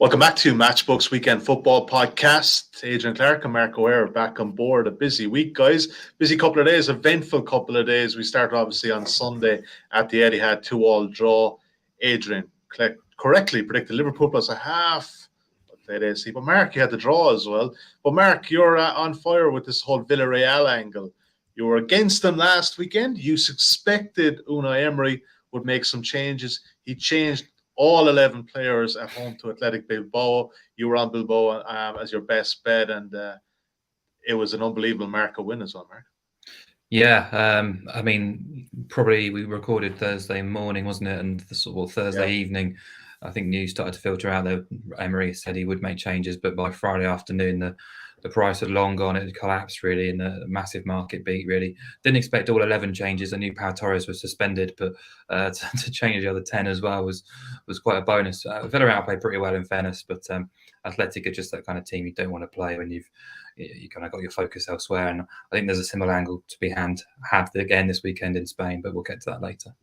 Welcome back to Matchbook's Weekend Football Podcast. Adrian Clarke and Mark O'Haire are back on board. A busy week, guys. Busy couple of days, eventful couple of days. We started obviously on Sunday at the Etihad 2-2 draw. Adrian correctly predicted Liverpool plus a half. But Mark, you had the draw as well. But Mark, you're on fire with this whole Villarreal angle. You were against them last weekend. You suspected Unai Emery would make some changes. He changed all 11 players at home to Athletic Bilbao. You were on Bilbao as your best bet, and it was an unbelievable Marca win as well, Mark. Yeah, I mean, probably we recorded Thursday morning, wasn't it? And Thursday evening, I think news started to filter out that Emery said he would make changes, but by Friday afternoon, the price had long gone. It had collapsed really in a massive market beat. Really didn't expect all 11 changes. I knew Pau Torres was suspended, but to change the other 10 as well was quite a bonus. Villarreal played pretty well in fairness, but Athletic are just that kind of team you don't want to play when you kind of got your focus elsewhere. And I think there's a similar angle to be had again this weekend in Spain, but we'll get to that later.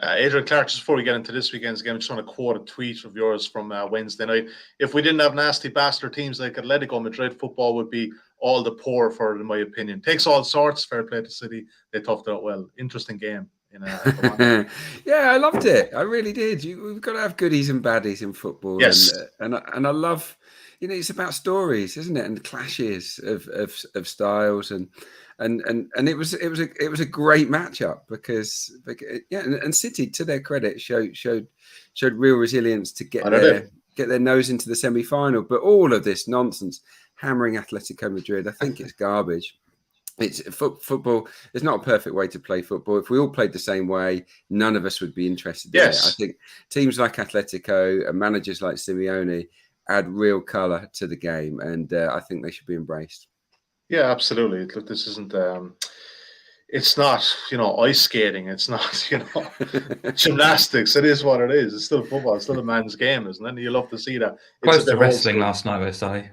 Adrian Clarke, just before we get into this weekend's game, I just want to quote a tweet of yours from Wednesday night. If we didn't have nasty bastard teams like Atletico Madrid, football would be all the poorer for it, in my opinion. Takes all sorts. Fair play to City. They toughed it out well. Interesting game. Yeah, I loved it. I really did. We've got to have goodies and baddies in football. Yes. And I love, it's about stories, isn't it? And clashes of styles and it was a great matchup because and City, to their credit, showed real resilience to get their nose into the semi-final. But all of this nonsense, hammering Atletico Madrid, I think it's garbage. It's football. It's not a perfect way to play football. If we all played the same way, none of us would be interested in it. I think teams like Atletico and managers like Simeone add real colour to the game, and I think they should be embraced. Yeah, absolutely. Look, this isn't. It's not, ice skating. It's not, gymnastics. It is what it is. It's still football. It's still a man's game, isn't it? And you love to see that. Close to wrestling last night, I say.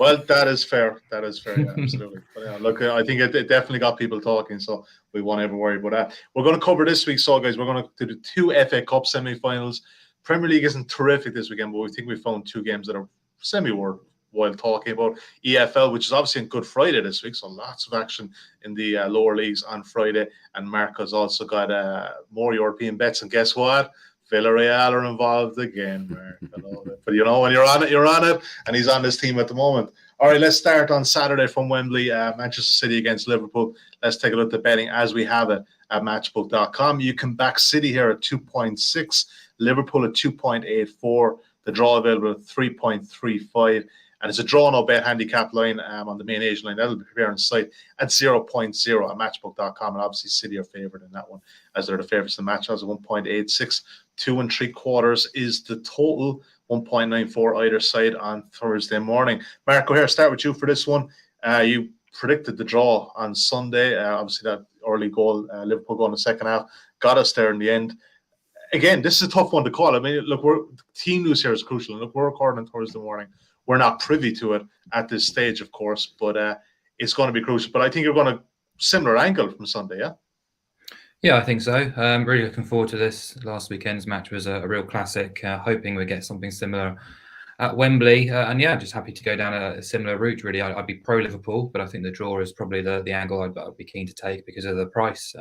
Well, that is fair. Yeah, absolutely. But look, I think it definitely got people talking, so we won't ever worry about that. We're going to cover this week, so guys, we're going to do the 2 FA Cup semi-finals. Premier League isn't terrific this weekend, but we think we found 2 games that are semi-worthwhile talking about. EFL, which is obviously on Good Friday this week, so lots of action in the lower leagues on Friday. And Marco's also got more European bets, and guess what? Villarreal are involved again, Mark. But when you're on it, and he's on this team at the moment. All right, let's start on Saturday from Wembley, Manchester City against Liverpool. Let's take a look at betting as we have it at matchbook.com. You can back City here at 2.6, Liverpool at 2.84, the draw available at 3.35. And it's a draw no bet handicap line on the main Asian line. That'll be here on site at 0.0 at matchbook.com. And obviously City are favoured in that one, as they're the favourites in the match. As 1.86, 2 3/4 is the total. 1.94 either side on Thursday morning. Mark O'Haire, start with you for this one. You predicted the draw on Sunday. Obviously that early goal, Liverpool goal in the second half, got us there in the end. Again, this is a tough one to call. I mean, look, team news here is crucial. And look, we're recording on Thursday morning. We're not privy to it at this stage, of course, but it's going to be crucial. But I think you're going to similar angle from Sunday, yeah? Yeah, I think so. Really looking forward to this. Last weekend's match was a real classic. Hoping we get something similar at Wembley. And just happy to go down a similar route, really. I'd be pro-Liverpool, but I think the draw is probably the angle I'd be keen to take because of the price,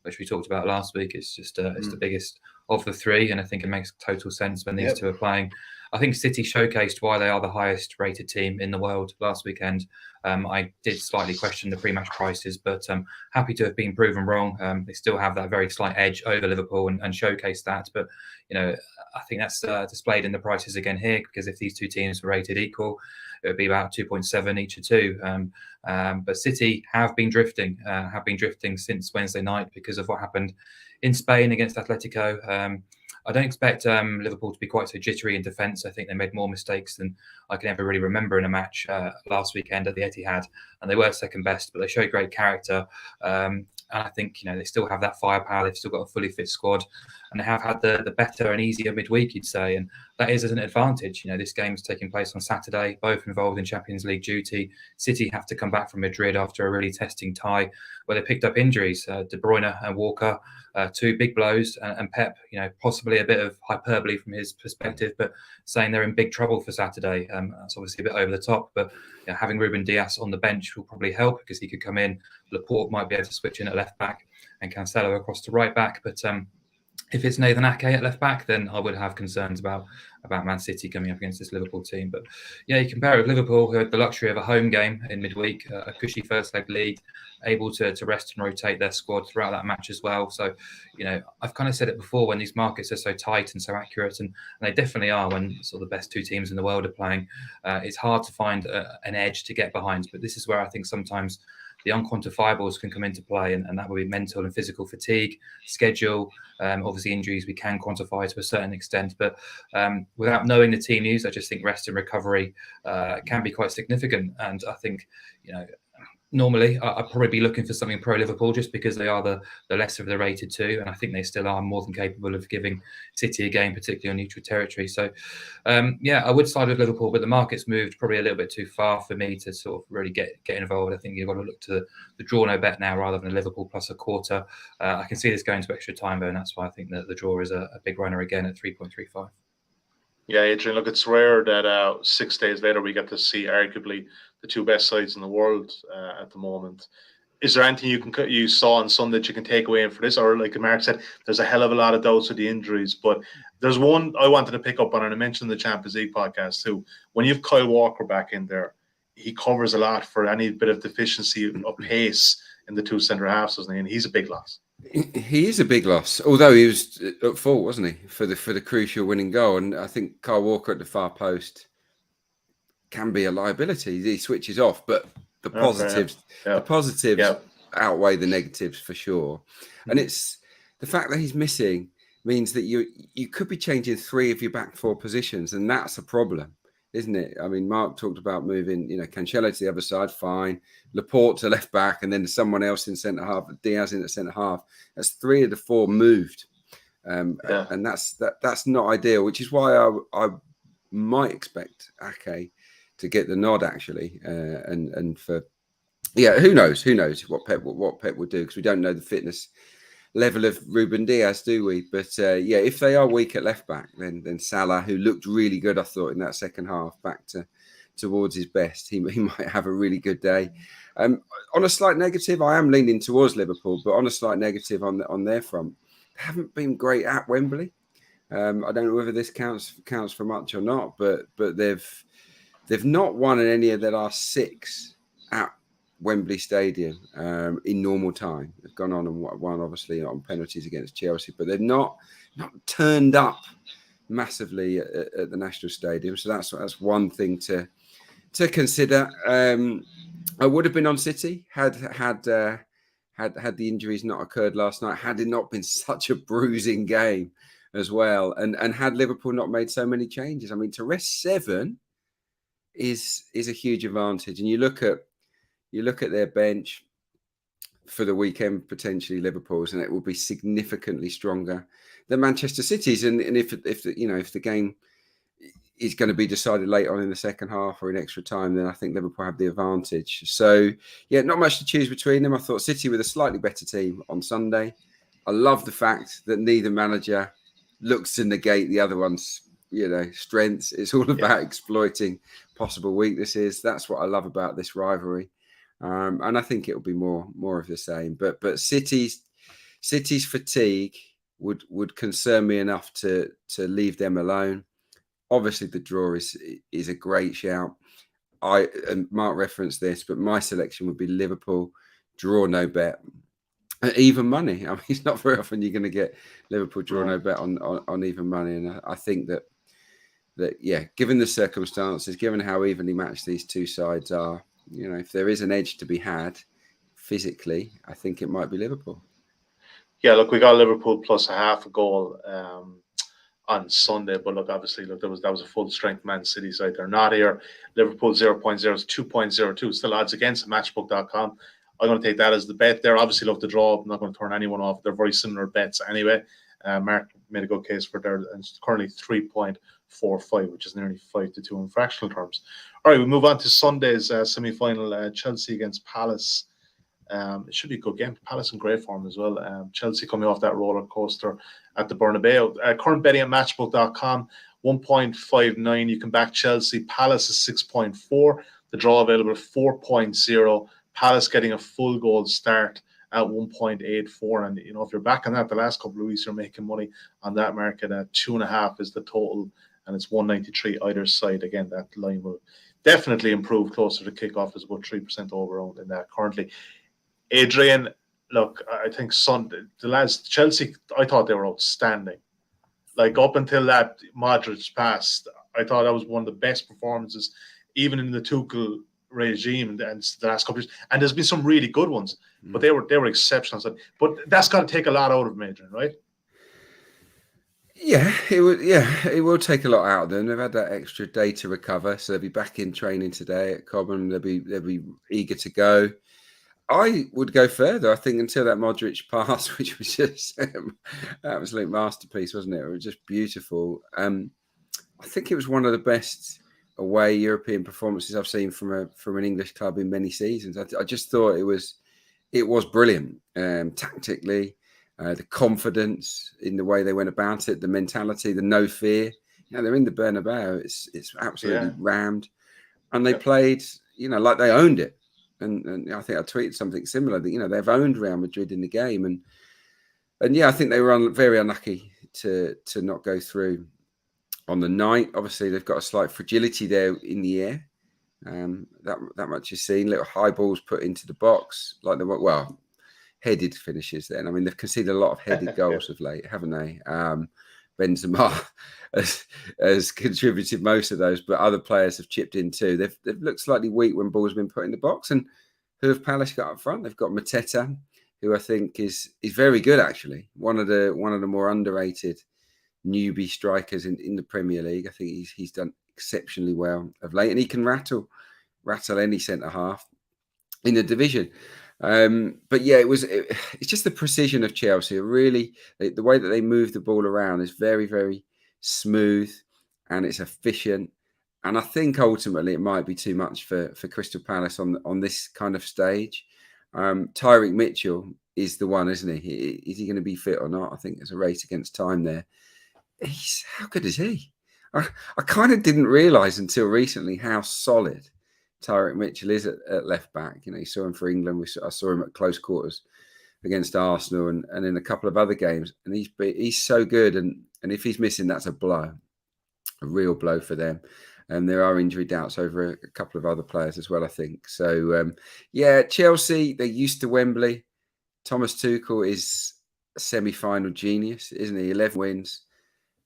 which we talked about last week. It's just it's the biggest of the 3, and I think it makes total sense when these two are playing. I think City showcased why they are the highest rated team in the world last weekend. I did slightly question the pre-match prices, but happy to have been proven wrong. They still have that very slight edge over Liverpool and showcase that. But, I think that's displayed in the prices again here, because if these 2 teams were rated equal, it would be about 2.7 each of 2. But City have been drifting since Wednesday night because of what happened in Spain against Atletico. I don't expect Liverpool to be quite so jittery in defence. I think they made more mistakes than I can ever really remember in a match last weekend at the Etihad, and they were second best, but they showed great character. And I think they still have that firepower. They've still got a fully fit squad, and they have had the better and easier midweek, you'd say. And that is an advantage. This game's taking place on Saturday, both involved in Champions League duty. City have to come back from Madrid after a really testing tie where they picked up injuries. De Bruyne and Walker, two big blows, and Pep, possibly a bit of hyperbole from his perspective, but saying they're in big trouble for Saturday. That's obviously a bit over the top, but having Ruben Dias on the bench will probably help because he could come in. Laporte might be able to switch in at left back and Cancelo across to right back. But if it's Nathan Ake at left back, then I would have concerns about Man City coming up against this Liverpool team. But yeah, you compare it with Liverpool, who had the luxury of a home game in midweek, a cushy first leg lead, able to rest and rotate their squad throughout that match as well. So, I've kind of said it before, when these markets are so tight and so accurate, and they definitely are when sort of the best two teams in the world are playing, it's hard to find an edge to get behind. But this is where I think sometimes the unquantifiables can come into play, and that will be mental and physical fatigue, schedule, obviously injuries we can quantify to a certain extent. But without knowing the team news, I just think rest and recovery can be quite significant. And I think, normally I'd probably be looking for something pro-Liverpool just because they are the lesser of the rated two, and I think they still are more than capable of giving City a game, particularly on neutral territory. So, I would side with Liverpool, but the market's moved probably a little bit too far for me to sort of really get involved. I think you've got to look to the draw no bet now rather than Liverpool plus a quarter. I can see this going to extra time, though, and that's why I think that the draw is a big runner again at 3.35. Yeah, Adrian, look, it's rare that 6 days later we get to see arguably the two best sides in the world at the moment. Is there anything you saw on Sunday that you can take away for this? Or like Mark said, there's a hell of a lot of doubts with the injuries, but there's one I wanted to pick up on, and I mentioned the Champions League podcast too. When you have Kyle Walker back in there, he covers a lot for any bit of deficiency of pace in the two centre halves, doesn't he? And he's a big loss. He is a big loss, although he was at fault, wasn't he, for the crucial winning goal? And I think Kyle Walker at the far post can be a liability. He switches off, but the positives outweigh the negatives for sure. Mm-hmm. And it's the fact that he's missing means that you could be changing three of your back four positions, and that's a problem, isn't it? I mean, Mark talked about moving, Cancelo to the other side, fine. Laporte to left back, and then someone else in centre half, Diaz in at centre half. That's three of the four moved, and that's not ideal. Which is why I might expect Ake to get the nod actually, and for who knows what Pep would do, because we don't know the fitness level of Ruben Diaz, do we? But if they are weak at left back, then Salah, who looked really good, I thought, in that second half, back towards his best, he might have a really good day. On a slight negative, I am leaning towards Liverpool, but on a slight negative on their front, they haven't been great at Wembley. I don't know whether this counts for much or not, but they've not won in any of their last six at Wembley Stadium in normal time. They've gone on and won, obviously, on penalties against Chelsea, but they've not turned up massively at the National Stadium. So that's one thing to consider. I would have been on City had the injuries not occurred last night, had it not been such a bruising game as well, and had Liverpool not made so many changes. I mean, to rest 7 is a huge advantage, and you look at their bench for the weekend, potentially Liverpool's, and it will be significantly stronger than Manchester City's. And if the game is going to be decided late on in the second half or in extra time, then I think Liverpool have the advantage. So not much to choose between them. I thought City with a slightly better team on Sunday. I love the fact that neither manager looks to negate the other one's strengths. It's all about exploiting possible weaknesses. That's what I love about this rivalry. And I think it'll be more of the same. But City's fatigue would concern me enough to leave them alone. Obviously, the draw is a great shout. And Mark referenced this, but my selection would be Liverpool, draw no bet, even money. I mean, it's not very often you're going to get Liverpool draw no bet on even money, and I think that given the circumstances, given how evenly matched these two sides are, if there is an edge to be had physically, I think it might be Liverpool. Yeah, look, we got Liverpool plus a half a goal on Sunday, but look, obviously, that was a full strength Man City side. They're not here. Liverpool 0.0 is 2.02. Still odds against Matchbook.com. I'm going to take that as the bet there. Obviously, love the draw. I'm not going to turn anyone off. They're very similar bets anyway. Mark made a good case for there, and it's currently 3.45, which is nearly 5-2 in fractional terms. All right, we move on to Sunday's semi-final, Chelsea against Palace. It should be a good game. Palace in great form as well. Chelsea coming off that roller coaster at the Bernabeu. Current betting at Matchbook.com, 1.59. You can back Chelsea. Palace is 6.4. The draw available at 4.0. Palace getting a full goal start at 1.84. And, if you're back on that the last couple of weeks, you're making money on that market. At 2.5 is the total, and it's 193 either side. Again, that line will definitely improve closer to kickoff. Is about 3% over in that currently. Adrian, look, I think the lads, Chelsea, I thought they were outstanding. Like, up until that Modric passed, I thought that was one of the best performances, even in the Tuchel regime and the last couple of years. And there's been some really good ones, but they were exceptional. But that's got to take a lot out of them, Adrian, right? Yeah, it would. Yeah, it will take a lot out of them. They've had that extra day to recover, so they'll be back in training today at Cobham. They'll be eager to go. I would go further. I think until that Modric pass, which was just an absolute masterpiece, wasn't it? It was just beautiful. I think it was one of the best away European performances I've seen from an English club in many seasons. I just thought it was brilliant tactically. The confidence in the way they went about it, the mentality, the no fear. They're in the Bernabeu. It's absolutely rammed, and they played, like they owned it. And I think I tweeted something similar that they've owned Real Madrid in the game, and I think they were very unlucky to not go through on the night. Obviously, they've got a slight fragility there in the air. That much is seen. Little high balls put into the box, like headed finishes. Then they've conceded a lot of headed goals of late, haven't they? Benzema has contributed most of those, but other players have chipped in too. They've looked slightly weak when balls have been put in the box. And who have Palace got up front? They've got Mateta, who I think is very good, actually. One of the more underrated newbie strikers in the Premier League. I think he's done exceptionally well of late, and he can rattle any centre half in the division. But yeah, it's just the precision of Chelsea. Really, the way that they move the ball around is very, very smooth, and it's efficient. And I think ultimately it might be too much for Crystal Palace on this kind of stage. Tyreek Mitchell is the one, isn't he? Is he going to be fit or not? I think there's a race against time there. How good is he? I kind of didn't realise until recently how solid Tyreek Mitchell is at left back. You saw him for England. I saw him at close quarters against Arsenal and in a couple of other games. And he's so good. And if he's missing, that's a real blow for them. And there are injury doubts over a couple of other players as well, I think. So, Chelsea, they're used to Wembley. Thomas Tuchel is a semi-final genius, isn't he? 11 wins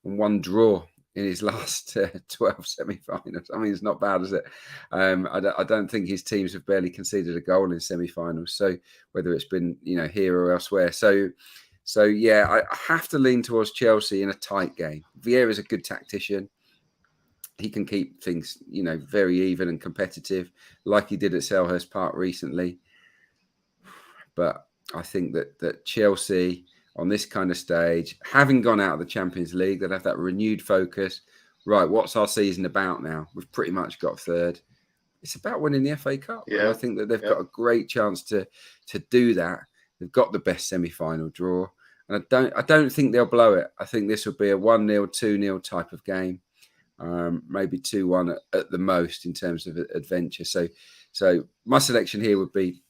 and 1 draw in his last 12 semi-finals. It's not bad, is it? I don't think his teams have barely conceded a goal in semi-finals. So whether it's been here or elsewhere, so I have to lean towards Chelsea in a tight game. Vieira's a good tactician. He can keep things very even and competitive, like he did at Selhurst Park recently. But I think that Chelsea, on this kind of stage, having gone out of the Champions League, they'll have that renewed focus. Right, what's our season about now? We've pretty much got third. It's about winning the FA Cup. Yeah. And I think that they've got a great chance to do that. They've got the best semi-final draw. And I don't think they'll blow it. I think this will be a 1-0, 2-0 type of game. Maybe 2-1 at the most in terms of adventure. So my selection here would be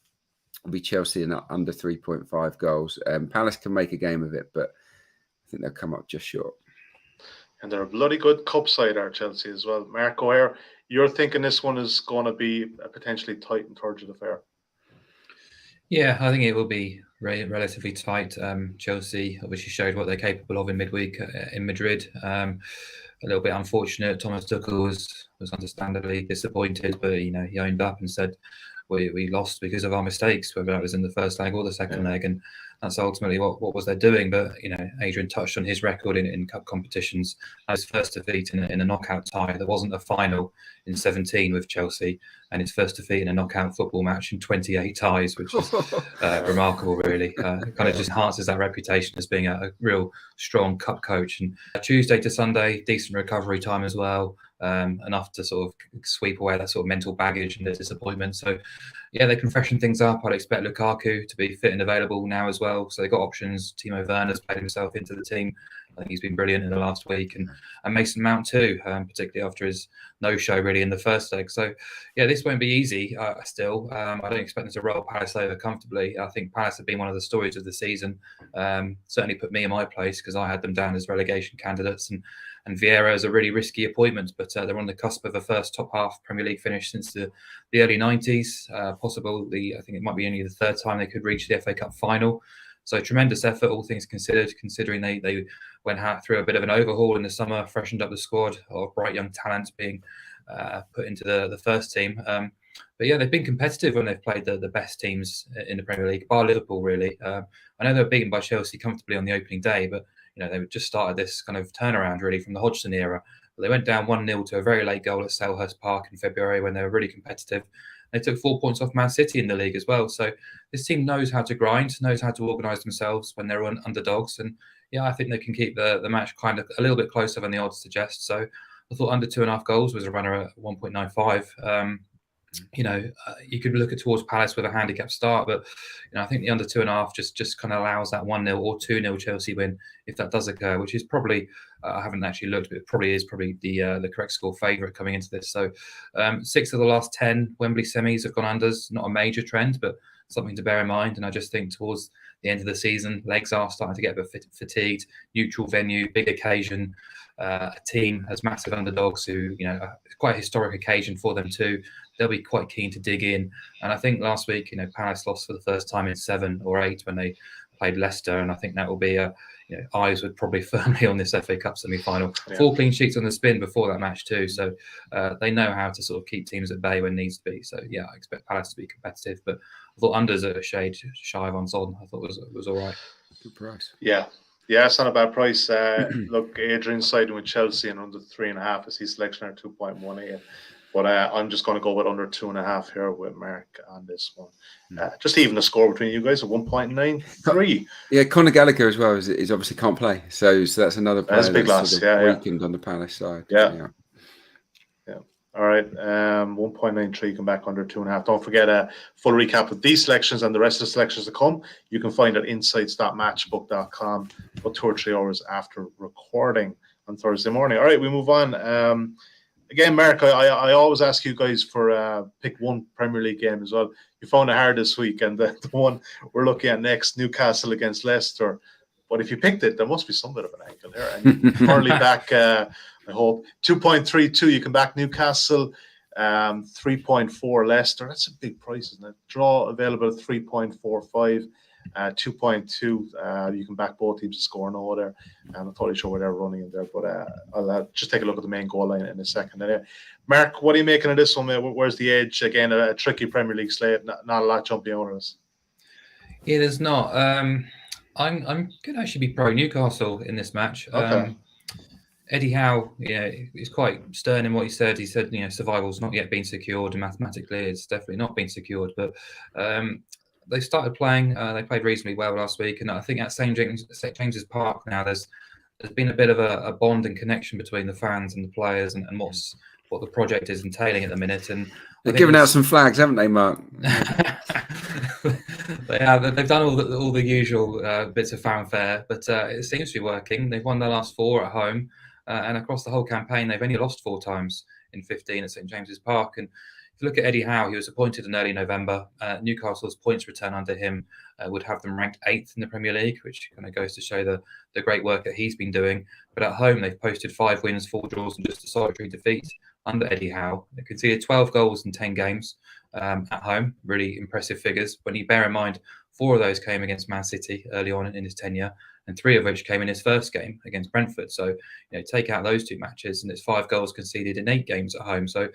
Chelsea in under 3.5 goals. Palace can make a game of it, but I think they'll come up just short. And they're a bloody good cup side, are Chelsea as well. Mark O'Haire, you're thinking this one is going to be a potentially tight and turgid affair? Yeah, I think it will be relatively tight. Chelsea obviously showed what they're capable of in midweek in Madrid. A little bit unfortunate. Thomas Tuchel was understandably disappointed, but he owned up and said we lost because of our mistakes, whether that was in the first leg or the second leg. And that's ultimately what was they're doing. But Adrian touched on his record in cup competitions. His first defeat in a knockout tie that wasn't a final in 17 with Chelsea, and his first defeat in a knockout football match in 28 ties, which is remarkable, really. It kind of just enhances that reputation as being a real strong cup coach. And Tuesday to Sunday, decent recovery time as well, enough to sort of sweep away that sort of mental baggage and the disappointment. So yeah, they can freshen things up. I'd expect Lukaku to be fit and available now as well. So they've got options. Timo Werner's played himself into the team. I think he's been brilliant in the last week, and Mason Mount too, particularly after his no-show really in the first leg. So yeah, this won't be easy still. I don't expect them to roll Palace over comfortably. I think Palace have been one of the stories of the season. Certainly put me in my place because I had them down as relegation candidates, and Vieira is a really risky appointment, but they're on the cusp of a first top half Premier League finish since the early 90s. I think it might be only the third time they could reach the FA Cup final. So tremendous effort, all things considered, considering they went out through a bit of an overhaul in the summer, freshened up the squad of bright young talents being put into the first team. But yeah, they've been competitive when they've played the best teams in the Premier League, bar Liverpool, really. I know they were beaten by Chelsea comfortably on the opening day, but they just started this kind of turnaround really from the Hodgson era. But they went down 1-0 to a very late goal at Selhurst Park in February when they were really competitive. They took 4 points off Man City in the league as well. So this team knows how to grind, knows how to organise themselves when they're underdogs. And yeah, I think they can keep the match kind of a little bit closer than the odds suggest. So I thought under 2.5 goals was a runner at 1.95. You could look at towards Palace with a handicap start, but I think the under 2.5 just kind of allows that 1-0 or 2-0 Chelsea win if that does occur, which is probably I haven't actually looked, but it probably is the correct score favourite coming into this. So 6 of the last 10 Wembley semis have gone unders. Not a major trend, but something to bear in mind. And I just think towards the end of the season, legs are starting to get a bit fatigued. Neutral venue, big occasion. A team as massive underdogs who, it's quite a historic occasion for them too. They'll be quite keen to dig in. And I think last week, Palace lost for the first time in 7 or 8 when they played Leicester. And I think that will be eyes were probably firmly on this FA Cup semi-final. Yeah. 4 clean sheets on the spin before that match too. So they know how to sort of keep teams at bay when needs to be. So yeah, I expect Palace to be competitive. But I thought unders at a shade shy of odds on. I thought it was all right. Good price. Yeah. Yeah, it's not a bad price. Look, Adrian's siding with Chelsea and under 3.5 is his selection at 2.18. But I'm just going to go with under 2.5 here with Mark on this one. Just even the score between you guys at 1.93. Yeah, Conor Gallagher as well is obviously can't play. So that's another player that's big loss. Sort of weakened on the Palace side. Yeah. All right, 1.93 come back under 2.5. Don't forget a full recap of these selections and the rest of the selections to come. You can find at insights.matchbook.com about 2 or 3 hours after recording on Thursday morning. All right, we move on. Again, Mark, I always ask you guys for pick one Premier League game as well. You found it hard this week, and the one we're looking at next, Newcastle against Leicester. But if you picked it, there must be some bit of an angle there. And you're currently back, I hope, 2.32. You can back Newcastle, 3.4 Leicester. That's a big price, isn't it? Draw available at 3.45, 2.2. You can back both teams to score no there. I'm not totally sure where they're running in there, but I'll just take a look at the main goal line in a second. Mark, what are you making of this one? Where's the edge? Again, a tricky Premier League slate. Not a lot jumping out of us. Yeah, there's not. I'm going to actually be pro Newcastle in this match. Okay. Eddie Howe, is quite stern in what he said. He said, survival's not yet been secured, and mathematically it's definitely not been secured. But they started playing. They played reasonably well last week, and I think at St James's Park now there's been a bit of a bond and connection between the fans and the players, and what the project is entailing at the minute. And they're giving out some flags, haven't they, Mark? They have. They've done all the usual bits of fanfare, but it seems to be working. They've won their last 4 at home, and across the whole campaign, they've only lost 4 times in 15 at St James's Park. And if you look at Eddie Howe, he was appointed in early November. Newcastle's points return under him would have them ranked 8th in the Premier League, which kind of goes to show the great work that he's been doing. But at home, they've posted 5 wins, 4 draws, and just a solitary defeat under Eddie Howe. They conceded 12 goals in 10 games at home. Really impressive figures. When you bear in mind, 4 of those came against Man City early on in his tenure, and 3 of which came in his first game against Brentford. So, take out those 2 matches, and it's 5 goals conceded in 8 games at home. So,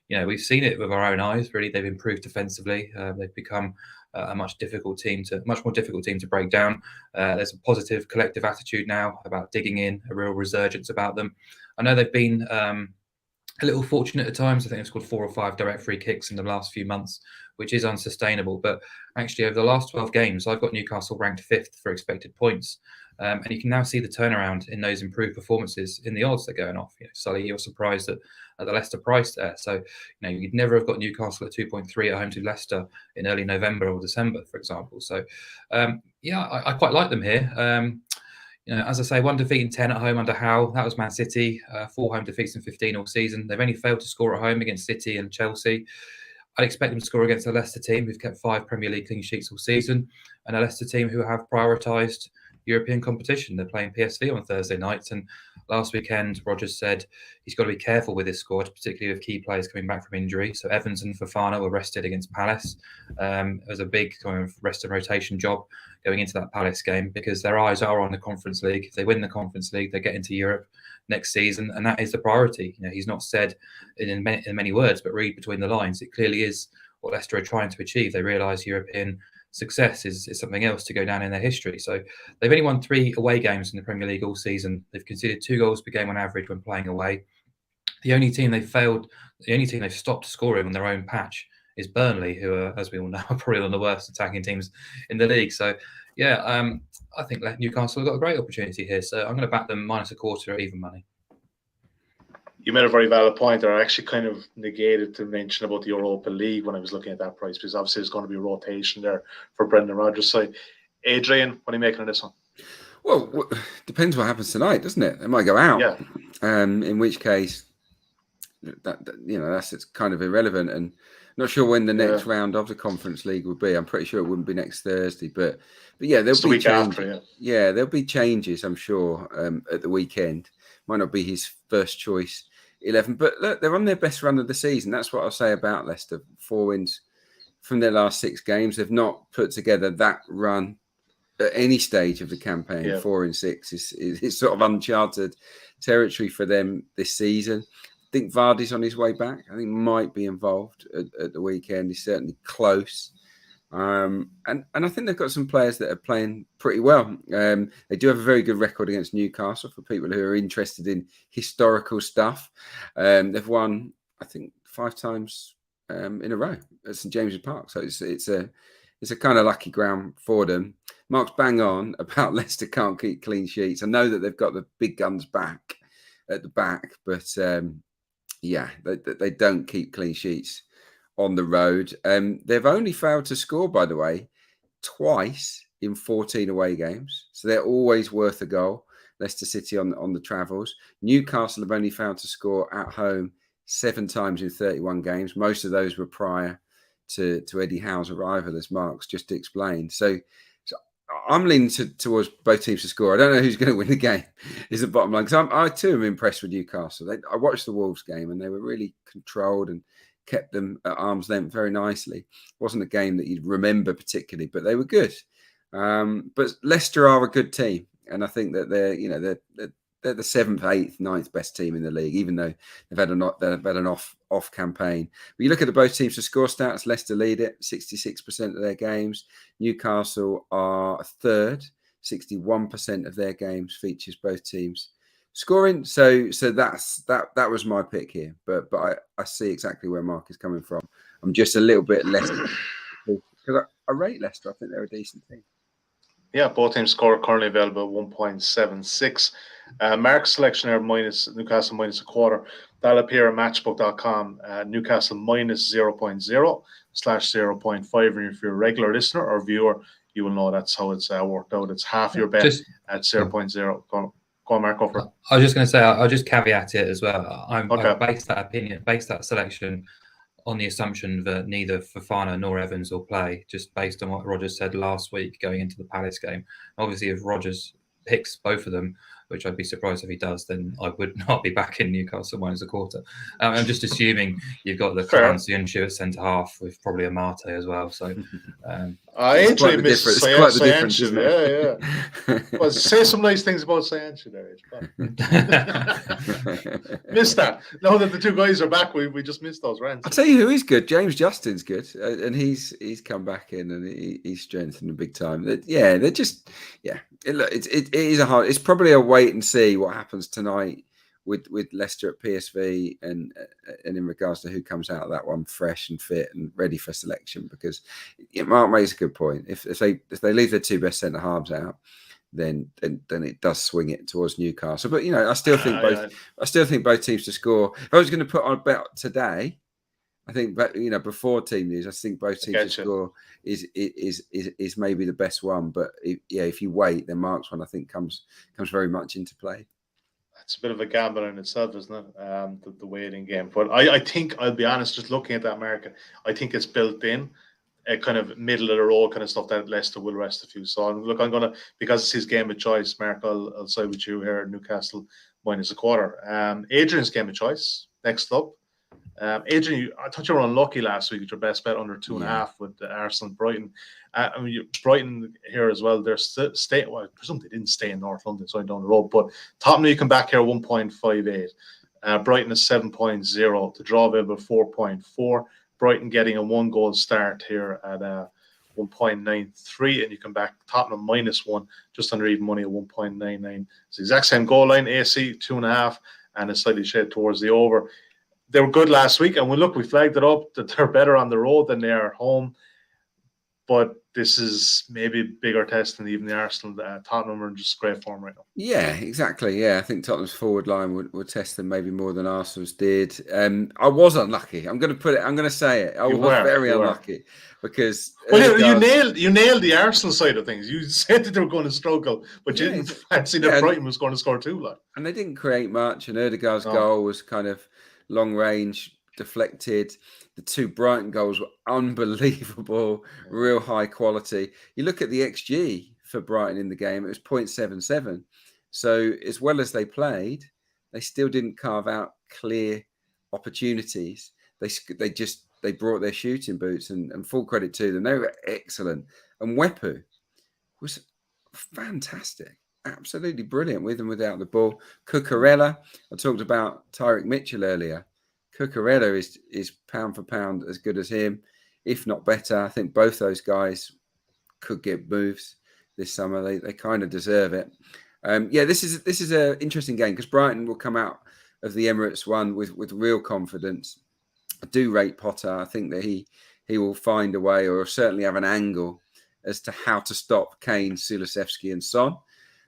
we've seen it with our own eyes. Really, they've improved defensively. They've become a much more difficult team to break down. There's a positive collective attitude now about digging in, a real resurgence about them. I know they've been a little fortunate at times. I think they've scored 4 or 5 direct free kicks in the last few months, which is unsustainable. But actually, over the last 12 games, I've got Newcastle ranked 5th for expected points. And you can now see the turnaround in those improved performances in the odds that are going off. Sully, you're surprised at the Leicester price there. So, you'd never have got Newcastle at 2.3 at home to Leicester in early November or December, for example. So, I quite like them here. As I say, 1 defeat in 10 at home under Howe. That was Man City. 4 home defeats in 15 all season. They've only failed to score at home against City and Chelsea. I'd expect them to score against a Leicester team who've kept 5 Premier League clean sheets all season, and a Leicester team who have prioritised European competition. They're playing PSV on Thursday night, and last weekend Rodgers said he's got to be careful with his squad, particularly with key players coming back from injury. So Evans and Fofana were rested against Palace. It was a big kind of rest and rotation job going into that Palace game because their eyes are on the Conference League. If they win the Conference League, they get into Europe next season, and that is the priority. He's not said in many words, but read between the lines. It clearly is what Leicester are trying to achieve. They realise European success is something else to go down in their history. So they've only won 3 away games in the Premier League all season. They've conceded 2 goals per game on average when playing away. The only team they've stopped scoring on their own patch is Burnley, who are, as we all know, are probably one of the worst attacking teams in the league. So I think Newcastle have got a great opportunity here. So I'm going to back them -1/4 at even money. You made a very valid point there. I actually kind of negated to mention about the Europa League when I was looking at that price, because obviously there's going to be rotation there for Brendan Rodgers' side. Adrian, what are you making of this one? Well, depends what happens tonight, doesn't it? It might go out. Yeah. In which case, that's it's kind of irrelevant, and not sure when the next round of the Conference League will be. I'm pretty sure it wouldn't be next Thursday, but yeah, there'll be changes. Yeah, there'll be changes, I'm sure, at the weekend. Might not be his first choice 11, but look, they're on their best run of the season. That's what I'll say about Leicester. 4 wins from their last 6 games. They've not put together that run at any stage of the campaign. Yeah. 4 and 6 is sort of uncharted territory for them this season. I think Vardy's on his way back. I think might be involved at the weekend. He's certainly close. And I think they've got some players that are playing pretty well. They do have a very good record against Newcastle for people who are interested in historical stuff. They've won, I think, 5 times in a row at St James's Park. So it's a kind of lucky ground for them. Mark's bang on about Leicester can't keep clean sheets. I know that they've got the big guns back at the back, but they don't keep clean sheets on the road. They've only failed to score, by the way, twice in 14 away games. So they're always worth a goal. Leicester City on the travels. Newcastle have only failed to score at home 7 times in 31 games. Most of those were prior to Eddie Howe's arrival, as Mark's just explained. So I'm leaning towards both teams to score. I don't know who's going to win the game, is the bottom line. Because I too am impressed with Newcastle. I watched the Wolves game and they were really controlled and kept them at arm's length very nicely. It wasn't a game that you'd remember particularly, but they were good. But Leicester are a good team, and I think that they're the 7th, 8th, 9th best team in the league, even though they've had an off campaign. But you look at the both teams for score stats. Leicester lead it, 66% of their games. Newcastle are 3rd, 61% of their games features both teams scoring. So that was my pick here. But I see exactly where Mark is coming from. I'm just a little bit less because I rate Leicester. I think they're a decent team. Yeah, both teams score currently available at 1.76. Mark's selection there Newcastle -1/4. That'll appear at matchbook.com. Newcastle -0.0/0.5. And if you're a regular listener or viewer, you will know that's how it's worked out. It's half your bet at 0.0. Go on, Mark, over. I was just going to say, I'll just caveat it as well. I based that selection on the assumption that neither Fofana nor Evans will play, just based on what Rodgers said last week going into the Palace game. Obviously, if Rodgers picks both of them, which I'd be surprised if he does, then I would not be back in Newcastle minus a quarter. I'm just assuming you've got the Clown Syunshu at centre half with probably a Mate as well. So I actually miss difference, isn't it? Yeah. Well, say some nice things about Syunshu there. Missed that. Now that the two guys are back, we just missed those rants. I'll tell you who is good. James Justin's good, and he's come back in and he's strengthened big time. They're just it is a hard. It's probably a wait and see what happens tonight with Leicester at PSV and in regards to who comes out of that one fresh and fit and ready for selection. Because Mark makes a good point. If they leave their two best centre halves out, then it does swing it towards Newcastle. But I still think both teams to score. If I was going to put on a bet today, I think, before team news, I think both teams to score is maybe the best one. But if you wait, then Mark's one I think comes very much into play. It's a bit of a gamble in itself, isn't it? The waiting game. But I think, I'll be honest, just looking at that market, I think it's built in a kind of middle of the road kind of stuff that Leicester will rest a few. So I'm going to, because it's his game of choice, Mark, I'll side with you here, Newcastle minus a quarter. Adrian's game of choice, next up. Adrian, I thought you were unlucky last week with your best bet under 2.5 with Arsenal and Brighton. Brighton here as well. They're staying. Well, I presume they didn't stay in North London, so I down the road. But Tottenham, you come back here 1.58. Brighton is 7.0. The draw available 4.4. Brighton getting a 1-goal start here at 1.93, and you come back Tottenham -1, just under even money at 1.99. It's the exact same goal line. AC 2.5, and a slightly shade towards the over. They were good last week, and we flagged it up that they're better on the road than they are at home. But this is maybe a bigger test than even the Arsenal. Tottenham are in just great form right now. Yeah, exactly. Yeah, I think Tottenham's forward line would test them maybe more than Arsenal's did. I was unlucky. I'm going to say it. I was very unlucky because you nailed the Arsenal side of things. You said that they were going to struggle, but you didn't fancy that Brighton was going to score 2. And they didn't create much. And Ødegaard's goal was kind of long range, deflected. The 2 Brighton goals were unbelievable, real high quality. You look at the XG for Brighton in the game, it was 0.77. So as well as they played, they still didn't carve out clear opportunities. They brought their shooting boots, and full credit to them. They were excellent. And Wepu was fantastic. Absolutely brilliant with and without the ball. Cucurella, I talked about Tyrick Mitchell earlier. Cucurella is pound for pound as good as him, if not better. I think both those guys could get moves this summer. They kind of deserve it. This is an interesting game because Brighton will come out of the Emirates one with real confidence. I do rate Potter. I think that he will find a way, or certainly have an angle as to how to stop Kane, Sulusevski, and Son,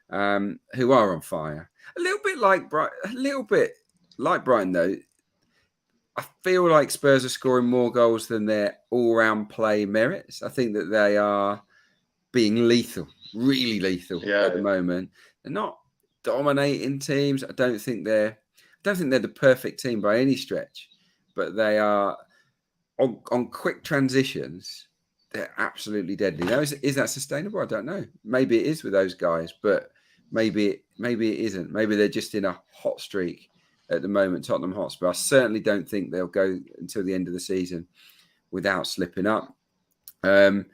who are on fire. A little bit like Brighton, though. I feel like Spurs are scoring more goals than their all-round play merits. I think that they are being lethal, really lethal at the moment. They're not dominating teams. I don't think they're the perfect team by any stretch, but they are on quick transitions. They're absolutely deadly. Now, is that sustainable? I don't know. Maybe it is with those guys, but maybe it isn't. Maybe they're just in a hot streak at the moment, Tottenham Hotspur. I certainly don't think they'll go until the end of the season without slipping up. And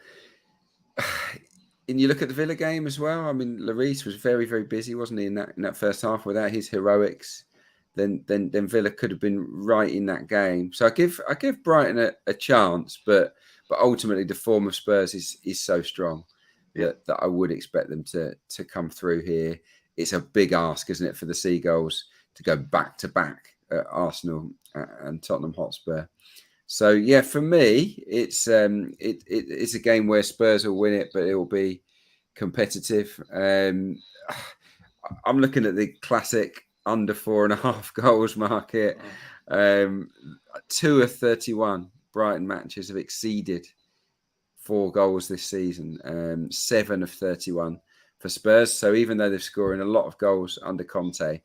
you look at the Villa game as well. I mean, Lloris was very, very busy, wasn't he, in that first half? Without his heroics, then Villa could have been right in that game. So I give Brighton a chance, but ultimately the form of Spurs is so strong that I would expect them to come through here. It's a big ask, isn't it, for the Seagulls to go back to back at Arsenal and Tottenham Hotspur. So yeah, for me, it's a game where Spurs will win it, but it will be competitive. I'm looking at the classic under 4.5 goals market. 2 of 31 Brighton matches have exceeded 4 goals this season. 7 of 31 for Spurs. So even though they're scoring a lot of goals under Conte,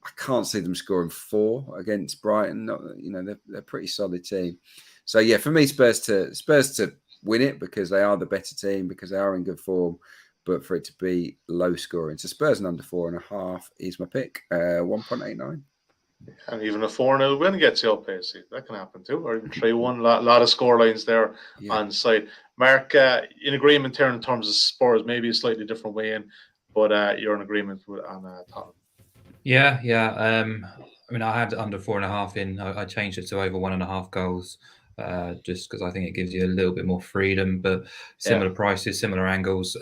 I can't see them scoring 4 against Brighton. They're a pretty solid team. So yeah, for me, Spurs to win it because they are the better team, because they are in good form. but for it to be low scoring. So Spurs and under 4.5 is my pick. 1.89. And even a 4-0 win gets you up, basically. That can happen too. Or even 3-1. Lot of score lines there on site. Mark, in agreement here in terms of Spurs, maybe a slightly different way in, but you're in agreement on Tottenham. Yeah. I mean, I had under 4.5 in. I changed it to over 1.5 goals, just because I think it gives you a little bit more freedom, but similar prices, similar angles.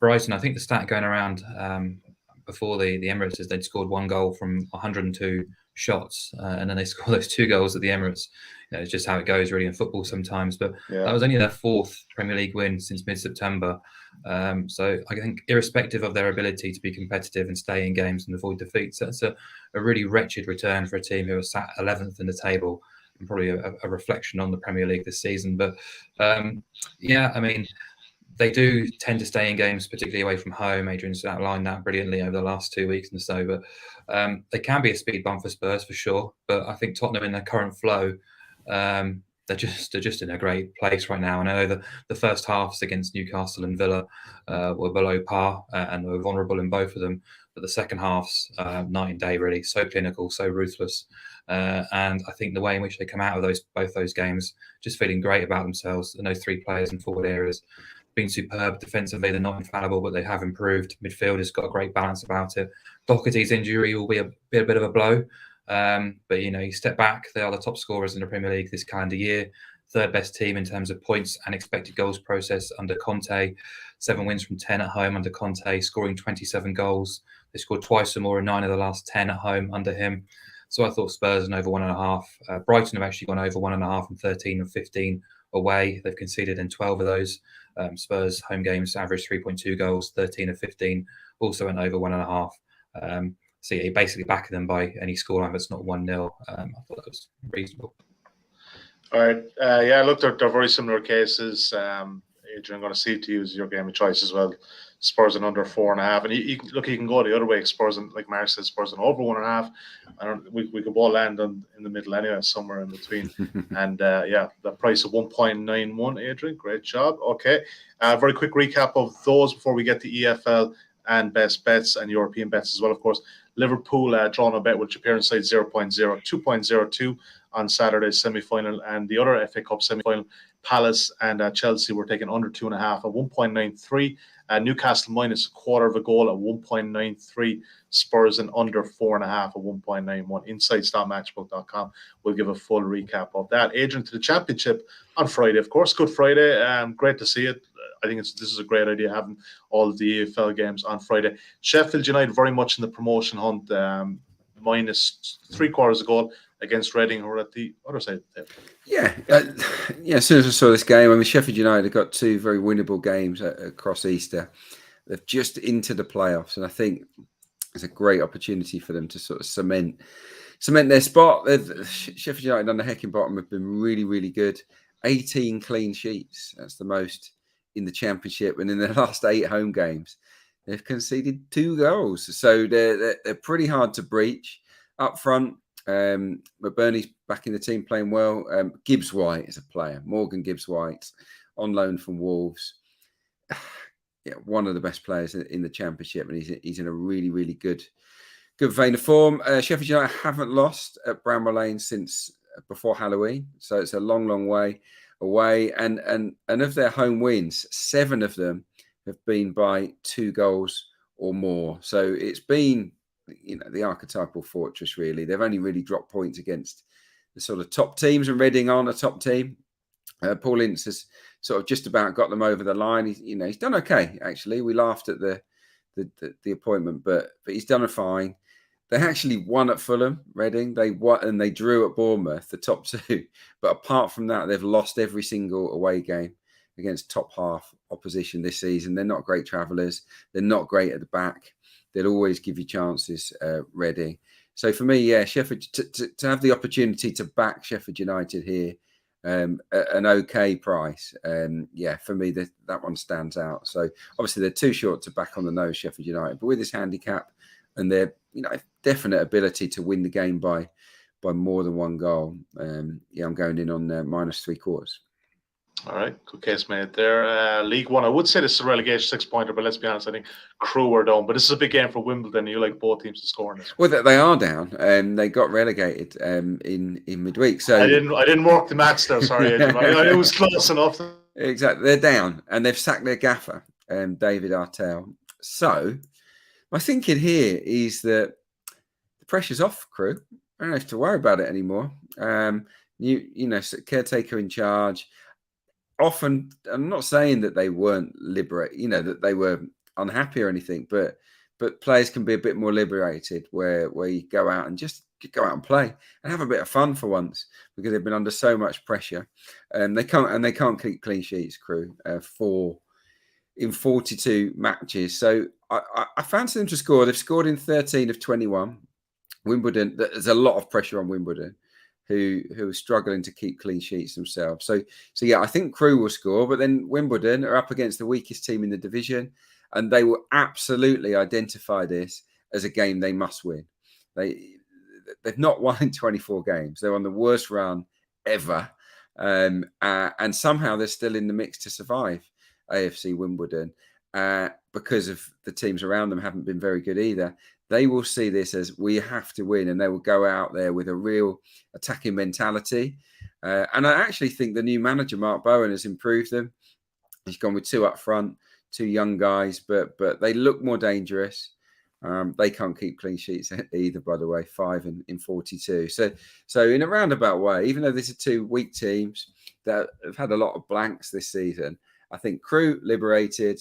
Brighton, I think the stat going around before the Emirates is they'd scored 1 goal from 102 shots, and then they scored those 2 goals at the Emirates. It's just how it goes really in football sometimes. But that was only their 4th Premier League win since mid-September. So I think irrespective of their ability to be competitive and stay in games and avoid defeats, that's a really wretched return for a team who are sat 11th in the table, and probably a reflection on the Premier League this season. But I mean, they do tend to stay in games, particularly away from home. Adrian's outlined that brilliantly over the last 2 weeks and so. But they can be a speed bump for Spurs for sure. But I think Tottenham in their current flow, they're just in a great place right now. And I know the first halves against Newcastle and Villa were below par and were vulnerable in both of them. But the second halves, night and day, really, so clinical, so ruthless. And I think the way in which they come out of both those games, just feeling great about themselves, and those 3 players in forward areas, been superb defensively. They're not infallible, but they have improved. Midfield has got a great balance about it. Doherty's injury will be a bit of a blow. But you step back, they are the top scorers in the Premier League this calendar year, 3rd best team in terms of points and expected goals process under Conte, 7 wins from 10 at home under Conte, scoring 27 goals. They scored twice or more in 9 of the last 10 at home under him. So I thought Spurs and over 1.5. Brighton have actually gone over 1.5 and 13 and 15 away. They've conceded in 12 of those. Spurs home games average 3.2 goals, 13 of 15, also went over 1.5. So you basically back them by any scoreline that's not 1-0. I thought that was reasonable. All right. Look, they're very similar cases. Adrian, I'm going to see to use your game of choice as well. Spurs and under 4.5. And you can go the other way. Spurs and, like Mark said, Spurs and over 1.5. We could all land in the middle anyway, somewhere in between. And the price of 1.91. Adrian, great job. Okay. Very quick recap of those before we get to EFL and best bets and European bets as well, of course. Liverpool drawn a bet with Japan side 0.0, 2.02 on Saturday's semi-final, and the other FA Cup semi-final, Palace and Chelsea were taking under 2.5 at 1.93. Newcastle minus a quarter of a goal at 1.93. Spurs and under 4.5 at 1.91. Insights.matchbook.com. We'll give a full recap of that. Adrian, to the championship on Friday, of course. Good Friday. Great to see it. I think this is a great idea, having all of the EFL games on Friday. Sheffield United very much in the promotion hunt, minus 3/4 a goal against Reading, who are at the other side of the table. As soon as I saw this game, I mean, Sheffield United have got 2 very winnable games across Easter. They've just into the playoffs, and I think it's a great opportunity for them to sort of cement their spot. Sheffield United on the Heckingbottom have been really, really good. 18 clean sheets. That's the most in the Championship, and in their last 8 home games, they've conceded 2 goals. So they're pretty hard to breach. Up front, McBurney's back in the team playing well. Gibbs White is a player. Morgan Gibbs White on loan from Wolves. One of the best players in the Championship, and he's in a really, really good vein of form. Sheffield United haven't lost at Bramall Lane since before Halloween, so it's a long way away. And of their home wins, 7 of them have been by 2 goals or more. So it's been, the archetypal fortress, really. They've only really dropped points against the sort of top teams, and Reading aren't a top team. Paul Ince has sort of just about got them over the line. He's done okay, actually. We laughed at the appointment, but he's done fine. They actually won at Fulham, Reading. They won and they drew at Bournemouth, the top 2. But apart from that, they've lost every single away game against top half opposition this season. They're not great travellers. They're not great at the back. They'll always give you chances, Reading. So for me, Sheffield, to have the opportunity to back Sheffield United here at an okay price, for me, that one stands out. So obviously they're too short to back on the nose, Sheffield United. But with this handicap and their definite ability to win the game by more than 1 goal, I'm going in on minus 3/4. All right, good case made there. League One, I would say this is a relegation 6-pointer, but let's be honest, I think Crew are down. But this is a big game for Wimbledon. You like both teams to score in this. Well, they are down. They got relegated in midweek. So I didn't work the match there. Sorry, Adrian. It was close enough. Exactly, they're down, and they've sacked their gaffer, David Artell. So my thinking here is that the pressure's off, Crew. I don't have to worry about it anymore. You know, caretaker in charge. Often, I'm not saying that they weren't that they were unhappy or anything, but players can be a bit more liberated where you go out and just go out and play and have a bit of fun for once, because they've been under so much pressure. They can't keep clean sheets, Crew, in 42 matches. So I fancy them to score. They've scored in 13 of 21. Wimbledon, there's a lot of pressure on Wimbledon, who are struggling to keep clean sheets themselves. So yeah, I think Crew will score, but then Wimbledon are up against the weakest team in the division, and they will absolutely identify this as a game they must win. They've not won in 24 games. They're on the worst run ever, and somehow they're still in the mix to survive AFC Wimbledon, because of the teams around them haven't been very good either. They will see this as we have to win, and they will go out there with a real attacking mentality. And I actually think the new manager, Mark Bowen, has improved them. He's gone with 2 up front, 2 young guys, but they look more dangerous. They can't keep clean sheets either, by the way, 5 in 42. So in a roundabout way, even though these are 2 weak teams that have had a lot of blanks this season, I think Crew liberated,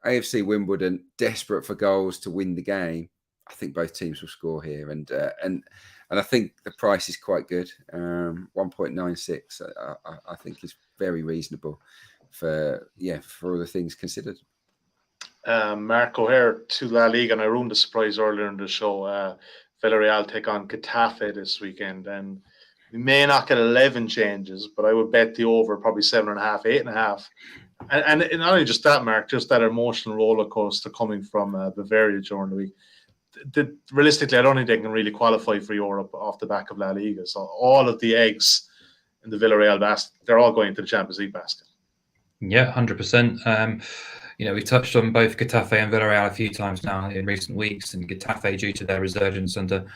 AFC Wimbledon desperate for goals to win the game. I think both teams will score here, and I think the price is quite good. 1.96, I think is very reasonable for all the things considered. Mark O'Haire to La Liga, and I ruined the surprise earlier in the show. Villarreal take on Getafe this weekend, and we may not get 11 changes, but I would bet the over probably 7.5, 8.5. And not only just that, Mark, just that emotional roller coaster coming from Bavaria during the week. Realistically, I don't think they can really qualify for Europe off the back of La Liga. So all of the eggs in the Villarreal basket, they're all going to the Champions League basket. Yeah, 100%. We've touched on both Getafe and Villarreal a few times now in recent weeks, and Getafe due to their resurgence under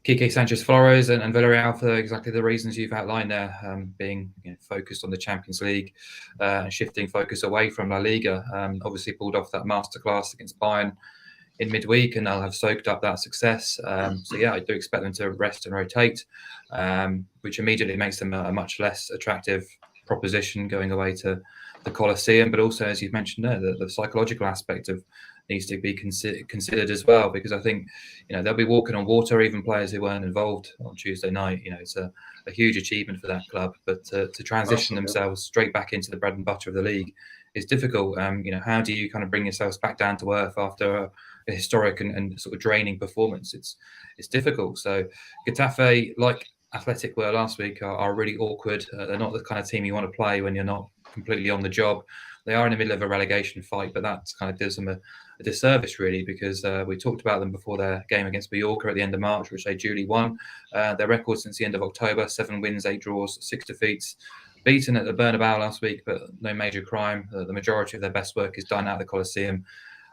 Quique Sanchez-Flores, and Villarreal for exactly the reasons you've outlined there, being focused on the Champions League, and shifting focus away from La Liga. Obviously pulled off that masterclass against Bayern in midweek, and they'll have soaked up that success. So yeah, I do expect them to rest and rotate, which immediately makes them a much less attractive proposition going away to the Coliseum. But also, as you've mentioned there, the psychological aspect of needs to be considered as well, because I think they'll be walking on water, even players who weren't involved on Tuesday night. It's a huge achievement for that club, but to transition themselves straight back into the bread and butter of the league is difficult. How do you kind of bring yourselves back down to earth after a historic and sort of draining performance? It's difficult. So Getafe, like Athletic were last week, are really awkward. They're not the kind of team you want to play when you're not completely on the job. They are in the middle of a relegation fight, but that kind of does them a disservice, really, because we talked about them before their game against Mallorca at the end of March, which they duly won. Their record since the end of October: 7 wins, 8 draws, 6 defeats. Beaten at the Bernabeu last week, but no major crime. The majority of their best work is done at the Coliseum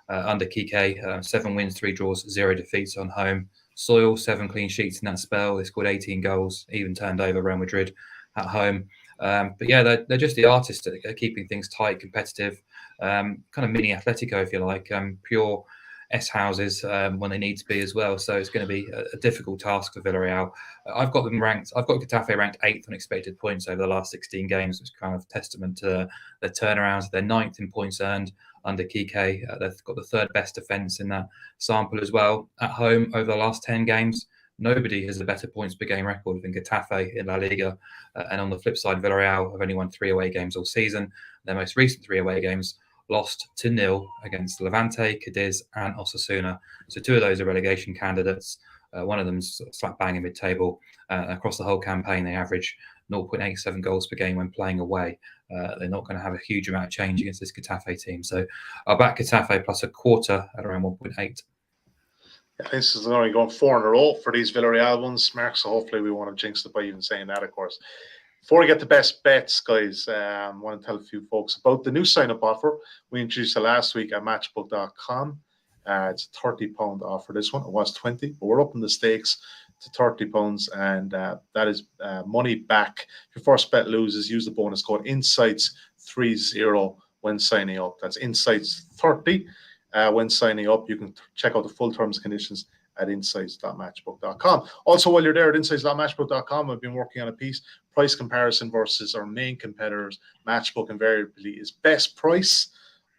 under Quique. 7 wins, 3 draws, 0 defeats on home soil. 7 clean sheets in that spell. They scored 18 goals, even turned over Real Madrid at home. But yeah, they're just the artists at keeping things tight, competitive, kind of mini Atletico, if you like, pure S houses when they need to be as well. So it's going to be a difficult task for Villarreal. I've got Getafe ranked 8th on expected points over the last 16 games, which is kind of testament to their turnarounds. They're 9th in points earned under Quique. They've got the 3rd best defence in that sample as well. At home over the last 10 games, nobody has a better points per game record than Getafe in La Liga. And on the flip side, Villarreal have only won 3 away games all season. Their most recent 3 away games lost 2-0 against Levante, Cadiz and Osasuna. So 2 of those are relegation candidates. One of them's slap bang in mid-table. Across the whole campaign, they average 0.87 goals per game when playing away. They're not going to have a huge amount of change against this Getafe team. So I'll back Getafe plus a quarter at around 1.8. This is only going 4 in a row for these Villarreal ones, Mark, so hopefully we want to jinx it by even saying that, of course. Before we get to best bets, guys, I want to tell a few folks about the new sign-up offer we introduced last week at Matchbook.com. It's a £30 offer. This one, it was 20, but we're upping the stakes to £30, and that is money back. If your first bet loses, use the bonus code INSIGHTS30 when signing up. That's INSIGHTS30 when signing up. You can check out the full terms and conditions at insights.matchbook.com. Also, while you're there at insights.matchbook.com, I've been working on a piece, price comparison versus our main competitors. Matchbook invariably is best price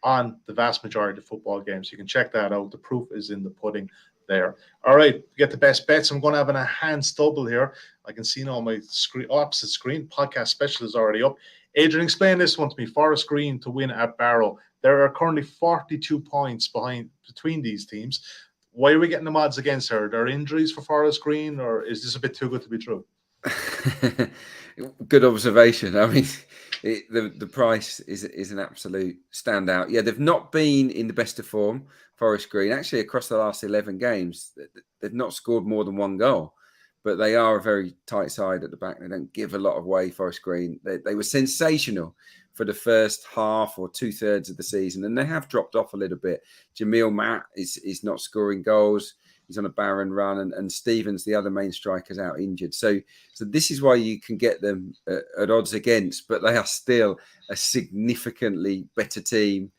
on the vast majority of football games. You can check that out. The proof is in the pudding there. All right, we get the best bets. I'm going to have an enhanced double here. I can see now on my screen, opposite screen, podcast special is already up. Adrian, explain this one to me. Forest Green to win at Barrow. There are currently 42 points between these teams. Why are we getting the odds against her? Are there injuries for Forest Green, or is this a bit too good to be true? Good observation. I mean, the price is an absolute standout. Yeah, they've not been in the best of form, Forest Green. Actually, across the last 11 games, they've not scored more than one goal. But they are a very tight side at the back. They don't give a lot away, Forest Green. They were sensational for the first half or 2/3 of the season, and they have dropped off a little bit. Jamil Matt is not scoring goals. He's on a barren run, and Stevens, the other main striker, is out injured. So this is why you can get them at odds against, but they are still a significantly better team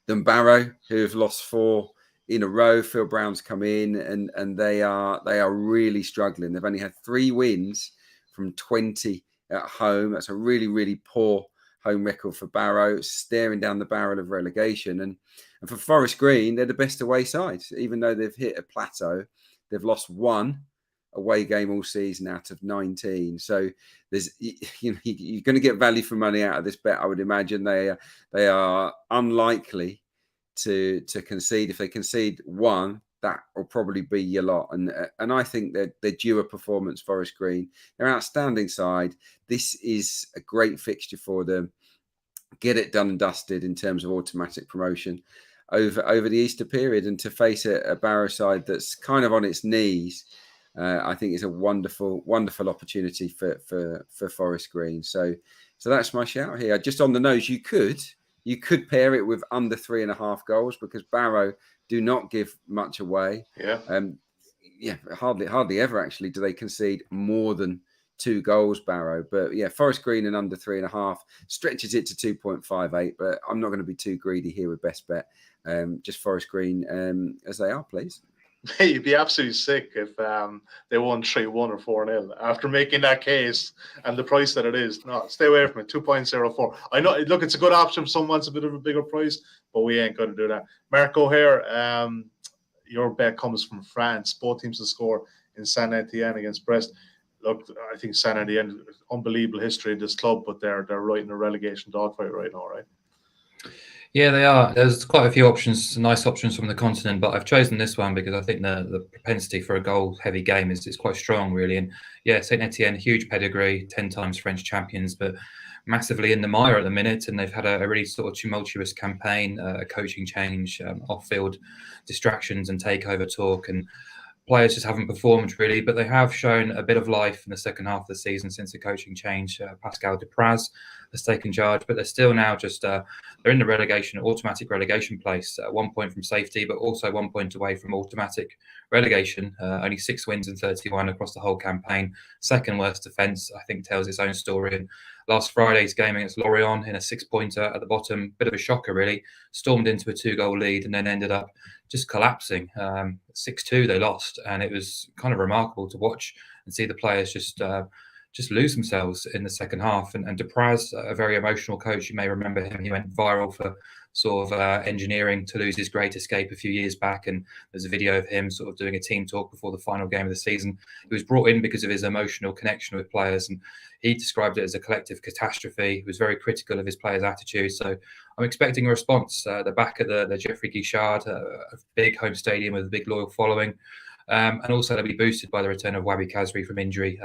than Barrow, who have lost 4 in a row. Phil Brown's come in, and they are really struggling. They've only had 3 wins from 20 at home. That's a really, really poor home record for Barrow, staring down the barrel of relegation. And for Forest Green, they're the best away side. Even though they've hit a plateau, they've lost 1 away game all season out of 19. So you're going to get value for money out of this bet. I would imagine they are unlikely to concede. If they concede 1, that will probably be your lot. And I think that they're due a performance, Forest Green. They're an outstanding side. This is a great fixture for them. Get it done and dusted in terms of automatic promotion over the Easter period, and to face a Barrow side that's kind of on its knees. I think is a wonderful, wonderful opportunity for Forest Green. So that's my shout here. Just on the nose, you could pair it with under 3.5 goals, because Barrow do not give much away. Hardly ever actually do they concede more than 2 goals, Barrow. But yeah, Forest Green and under 3.5 stretches it to 2.58. But I'm not going to be too greedy here with best bet. Just Forest Green as they are, please. You'd be absolutely sick if they won 3-1 or 4-0 after making that case and the price that it is. No, stay away from it. 2.04. I know. Look, it's a good option if someone wants a bit of a bigger price, but we ain't going to do that. Mark O'Haire, your bet comes from France. Both teams to score in Saint Etienne against Brest. Look, I think Saint Etienne, unbelievable history in this club, but they're right in a relegation dogfight right now, right? Yeah, they are. There's quite a few options, nice options from the continent, but I've chosen this one because I think the propensity for a goal-heavy game is quite strong, really. And yeah, Saint Etienne, huge pedigree, 10 times French champions, but massively in the mire at the minute, and they've had a really sort of tumultuous campaign, a coaching change, off-field distractions and takeover talk, and players just haven't performed really, but they have shown a bit of life in the second half of the season since the coaching change. Pascal Dupraz has taken charge, but they're still now just they're in the automatic relegation place, 1 point from safety, but also 1 point away from automatic relegation. Only 6 wins and 31 across the whole campaign. Second worst defence, I think, tells its own story. And last Friday's game against Lorient in a 6-pointer at the bottom, bit of a shocker really, stormed into a 2-goal lead and then ended up just collapsing. 6-2 they lost, and it was kind of remarkable to watch and see the players just lose themselves in the second half. And Dupraz, a very emotional coach, you may remember him. He went viral for sort of engineering Toulouse's great escape a few years back, and there's a video of him sort of doing a team talk before the final game of the season. He was brought in because of his emotional connection with players, and he described it as a collective catastrophe. He was very critical of his players' attitude, so I'm expecting a response. They're back at the Geoffrey Guichard, a big home stadium with a big loyal following. And also they'll be boosted by the return of Wabi Kazri from injury.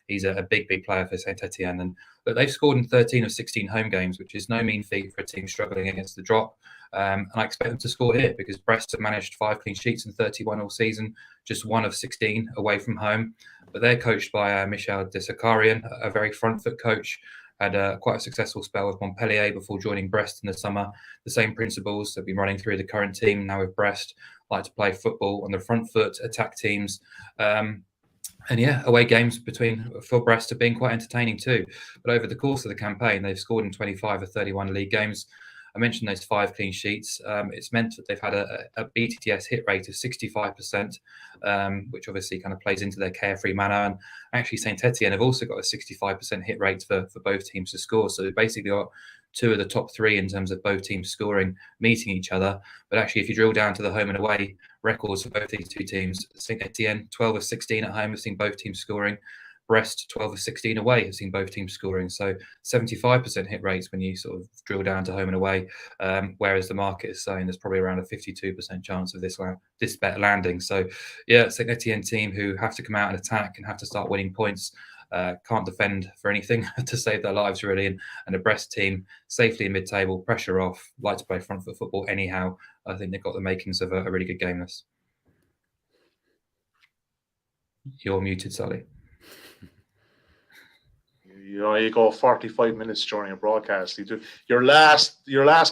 He's a big player for Saint Etienne. But they've scored in 13 of 16 home games, which is no mean feat for a team struggling against the drop. And I expect them to score here because Brest have managed 5 clean sheets in 31 all season, just 1 of 16 away from home. But they're coached by Michel Desakarian, a very front foot coach. Had quite a successful spell with Montpellier before joining Brest in the summer. The same principles have been running through the current team now with Brest. Like to play football on the front foot, attack teams. And yeah, away games for Brest have been quite entertaining too. But over the course of the campaign, they've scored in 25 of 31 league games. I mentioned those 5 clean sheets. It's meant that they've had a BTTS hit rate of 65%, which obviously kind of plays into their carefree manner. And actually, Saint Etienne have also got a 65% hit rate for both teams to score. So they've basically got 2 of the top 3 in terms of both teams scoring, meeting each other. But actually, if you drill down to the home and away records for both these 2 teams, Saint Etienne, 12 of 16 at home, have seen both teams scoring. Brest, 12 of 16 away, have seen both teams scoring. So 75% hit rates when you sort of drill down to home and away, whereas the market is saying there's probably around a 52% chance of this bet landing. So yeah, Saint Etienne team who have to come out and attack and have to start winning points. Can't defend for anything to save their lives really, and a Brest team safely in mid-table, pressure off, like to play front foot football anyhow. I think they've got the makings of a really good game. This. You're muted, Sully. You go 45 minutes during a broadcast. You do your last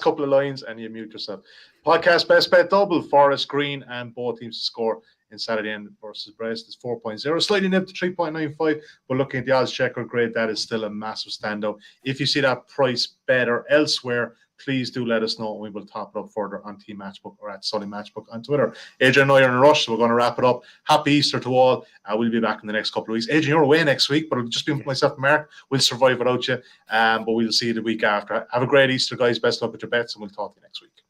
couple of lines and you mute yourself. Podcast best bet double, Forest Green and both teams to score in Saturday end versus Brest is 4.0, slightly nipped to 3.95. But looking at the odds checker grade, that is still a massive standout. If you see that price better elsewhere, please do let us know and we will top it up further on Team Matchbook or at Sully Matchbook on Twitter. Adrian and I are in a rush, so we're going to wrap it up. Happy Easter to all. We'll be back in the next couple of weeks. Adrian, you're away next week, but it'll just be myself and Mark. We'll survive without you, but we'll see you the week after. Have a great Easter, guys. Best luck with your bets, and we'll talk to you next week.